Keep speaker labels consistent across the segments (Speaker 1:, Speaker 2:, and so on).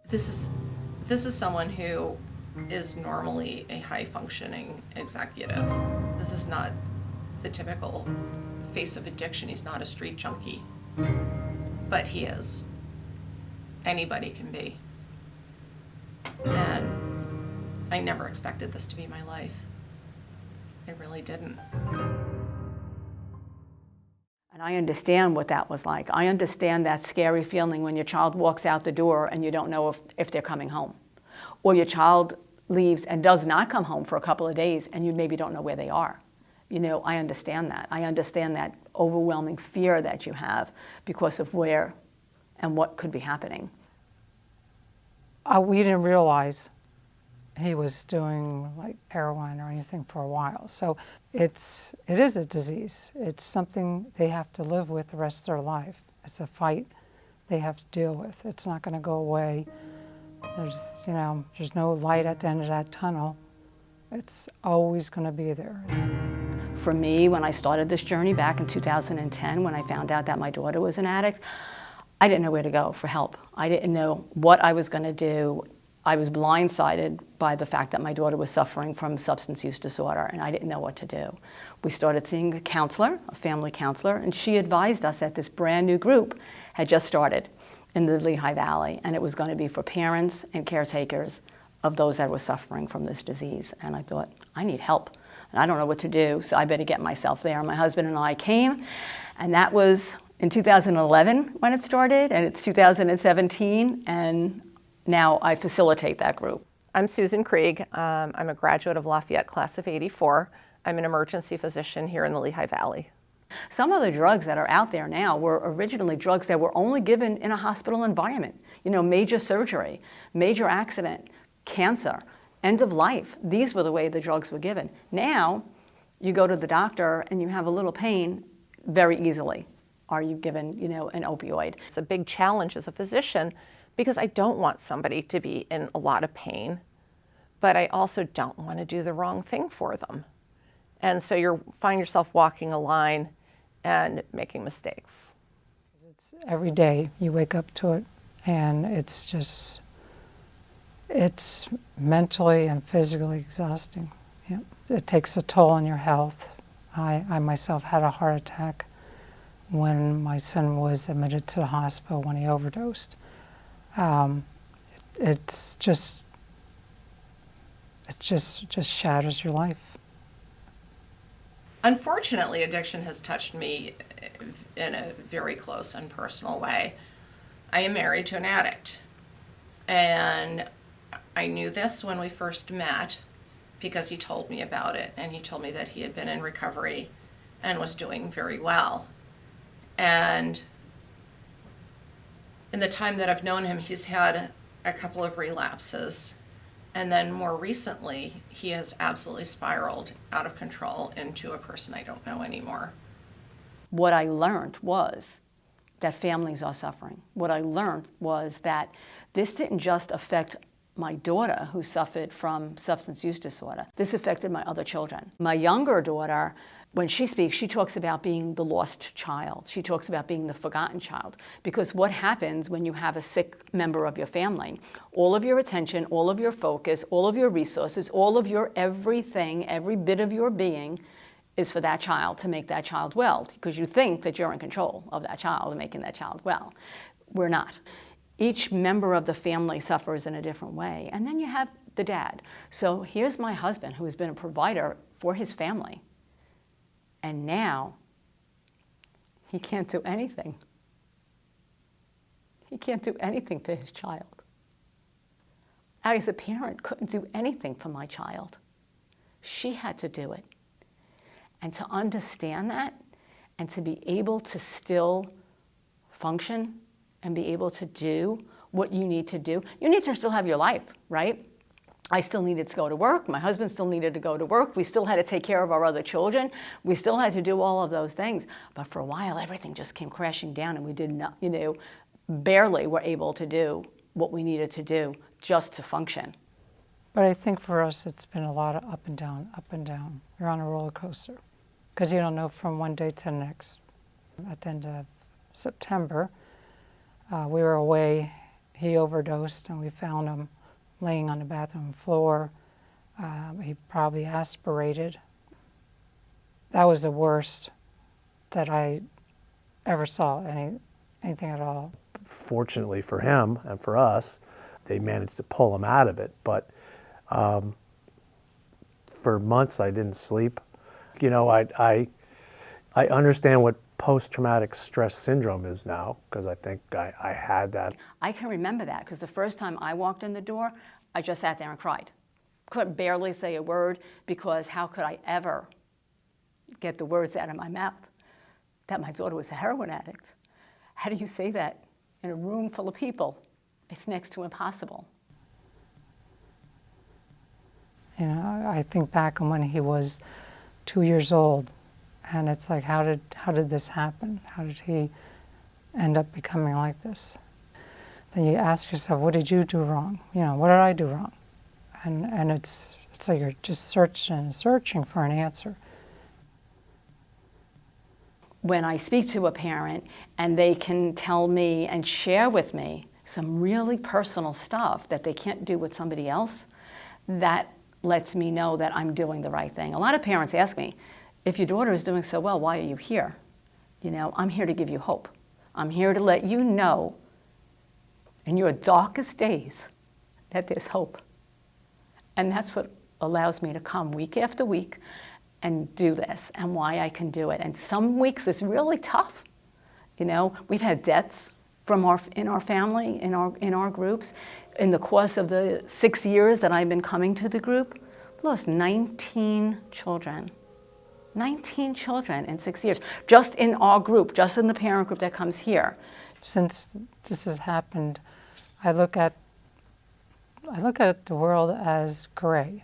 Speaker 1: This is someone who is normally a high-functioning executive. This is not the typical face of addiction. He's not a street junkie, but he is. Anybody can be. And I never expected this to be my life. I really didn't.
Speaker 2: And I understand what that was like. I understand that scary feeling when your child walks out the door and you don't know if they're coming home. Or your child leaves and does not come home for a couple of days and you maybe don't know where they are. You know, I understand that. I understand that overwhelming fear that you have because of where and what could be happening.
Speaker 3: We didn't realize he was doing like heroin or anything for a while. So it is a disease. It's something they have to live with the rest of their life. It's a fight they have to deal with. It's not going to go away. There's no light at the end of that tunnel. It's always going to be there.
Speaker 2: For me, when I started this journey back in 2010, when I found out that my daughter was an addict, I didn't know where to go for help. I didn't know what I was going to do. I was blindsided by the fact that my daughter was suffering from substance use disorder, and I didn't know what to do. We started seeing a counselor, a family counselor, and she advised us that this brand new group had just started in the Lehigh Valley, and it was going to be for parents and caretakers of those that were suffering from this disease. And I thought, I need help, and I don't know what to do, so I better get myself there. And my husband and I came, and that was in 2011 when it started, and it's 2017, and now I facilitate that group.
Speaker 1: I'm Susan Krieg. I'm a graduate of Lafayette class of '84. I'm an emergency physician here in the Lehigh Valley.
Speaker 2: Some of the drugs that are out there now were originally drugs that were only given in a hospital environment. You know, major surgery, major accident, cancer, end of life. These were the way the drugs were given. Now, you go to the doctor and you have a little pain very easily. Are you given, an opioid?
Speaker 1: It's a big challenge as a physician because I don't want somebody to be in a lot of pain, but I also don't want to do the wrong thing for them. And so you find yourself walking a line and making mistakes.
Speaker 3: It's every day you wake up to it, and it's mentally and physically exhausting. Yeah. It takes a toll on your health. I myself had a heart attack when my son was admitted to the hospital when he overdosed. It just shatters your life.
Speaker 1: Unfortunately, addiction has touched me in a very close and personal way. I am married to an addict, and I knew this when we first met because he told me about it, and he told me that he had been in recovery and was doing very well. And in the time that I've known him, he's had a couple of relapses. And then more recently, he has absolutely spiraled out of control into a person I don't know anymore.
Speaker 2: What I learned was that families are suffering. What I learned was that this didn't just affect my daughter who suffered from substance use disorder. This affected my other children. My younger daughter, when she speaks, she talks about being the lost child. She talks about being the forgotten child. Because what happens when you have a sick member of your family? All of your attention, all of your focus, all of your resources, all of your everything, every bit of your being is for that child, to make that child well, because you think that you're in control of that child and making that child well. We're not. Each member of the family suffers in a different way. And then you have the dad. So here's my husband, who has been a provider for his family. And now, he can't do anything. He can't do anything for his child. I, as a parent, couldn't do anything for my child. She had to do it. And to understand that, and to be able to still function and be able to do what you need to do, you need to still have your life, right? I still needed to go to work. My husband still needed to go to work. We still had to take care of our other children. We still had to do all of those things. But for a while, everything just came crashing down, and we did not, barely were able to do what we needed to do just to function.
Speaker 3: But I think for us, it's been a lot of up and down, up and down. You're on a roller coaster because you don't know from one day to the next. At the end of September, we were away He overdosed and we found him laying on the bathroom floor. He probably aspirated. That was the worst that I ever saw, anything at all.
Speaker 4: Fortunately for him and for us, they managed to pull him out of it. But for months I didn't sleep. You know, I understand what post-traumatic stress syndrome is now, because I think I had that.
Speaker 2: I can remember that because the first time I walked in the door, I just sat there and cried. Could barely say a word, because how could I ever get the words out of my mouth that my daughter was a heroin addict? How do you say that in a room full of people? It's next to impossible.
Speaker 3: You know, I think back on when he was 2 years old, and it's like, how did this happen? How did he end up becoming like this? Then you ask yourself, what did you do wrong? You know, what did I do wrong? And it's like you're just searching for an answer.
Speaker 2: When I speak to a parent and they can tell me and share with me some really personal stuff that they can't do with somebody else, that lets me know that I'm doing the right thing. A lot of parents ask me, if your daughter is doing so well, why are you here? You know, I'm here to give you hope. I'm here to let you know in your darkest days that there's hope. And that's what allows me to come week after week and do this, and why I can do it. And some weeks it's really tough. You know, we've had deaths in our family, in our groups. In the course of the 6 years that I've been coming to the group, we lost 19 children. 19 children in 6 years, just in our group, just in the parent group that comes here.
Speaker 3: Since this has happened, I look at the world as gray.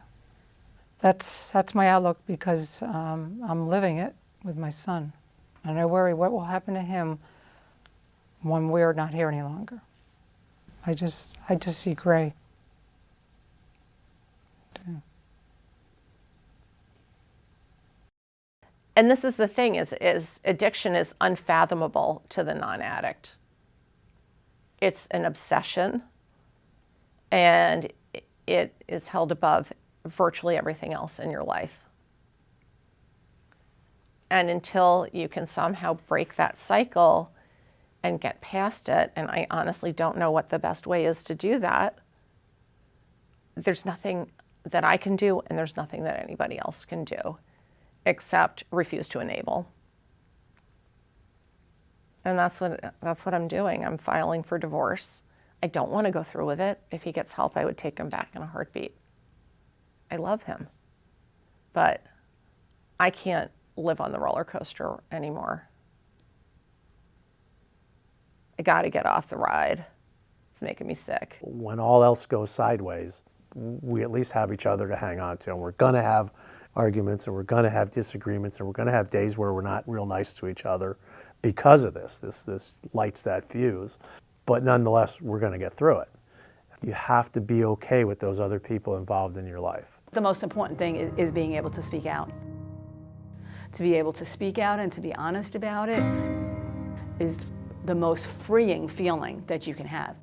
Speaker 3: That's my outlook, because I'm living it with my son, and I worry what will happen to him when we're not here any longer. I just see gray. Yeah.
Speaker 1: And this is the thing, is addiction is unfathomable to the non-addict. It's an obsession, and it is held above virtually everything else in your life. And until you can somehow break that cycle and get past it, and I honestly don't know what the best way is to do that, there's nothing that I can do, and there's nothing that anybody else can do, except refuse to enable. And that's what I'm doing. I'm filing for divorce. I don't want to go through with it. If he gets help, I would take him back in a heartbeat. I love him, but I can't live on the roller coaster anymore. I got to get off the ride. It's making me sick.
Speaker 4: When all else goes sideways, we at least have each other to hang on to, and we're going to have arguments, and we're going to have disagreements, and we're going to have days where we're not real nice to each other because of this. This lights that fuse. But nonetheless, we're going to get through it. You have to be okay with those other people involved in your life.
Speaker 2: The most important thing is being able to speak out. To be able to speak out and to be honest about it is the most freeing feeling that you can have.